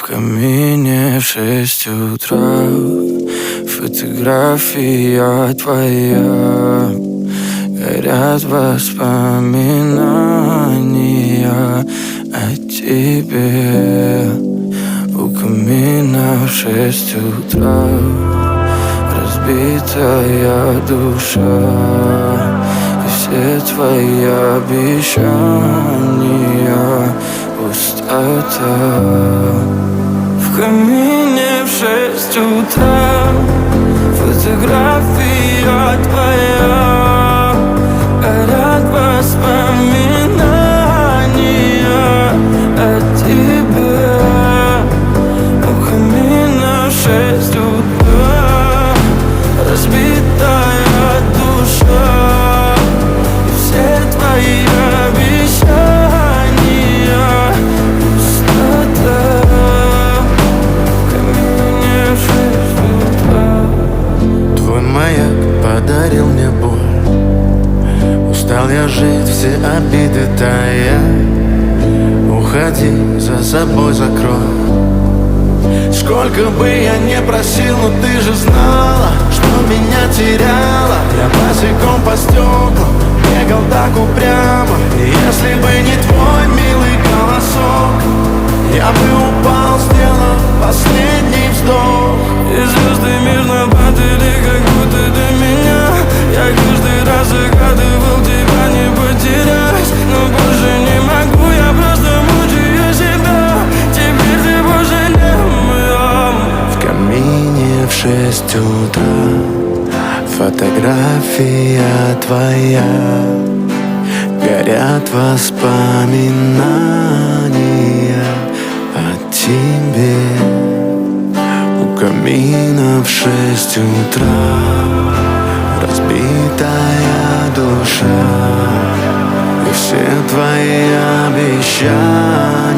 камине в 6 утра фотография твоя. Горят воспоминания о тебе. У камина в 6 утра разбитая душа, и все твои обещания пустота. В камине в 6 утра фотография твоя. Горят воспоминания о тебе. У камина в 6 утра разбитая душа, и все твои обещания пустота. В камине в 6 утра. Твой маяк подарил мне боль. Устал я жить, все обиды тая. Уходи, за собой закрой. Сколько бы я не просил, но ты же знала, что меня теряла. Я босиком по стеклам бегал так упрямо. И если бы не твой милый голосок, я бы упал, сделав последний вздох. И звезды мирно падали, как будто до меня. Я каждый раз загадывал тебя не потерять, но больше не могу, я просто мучаю себя. Теперь ты больше не моя. В камине в 6 утра фотография твоя. Горят воспоминания о тебе. У камина в 6 утра разбитая душа, и все твои обещания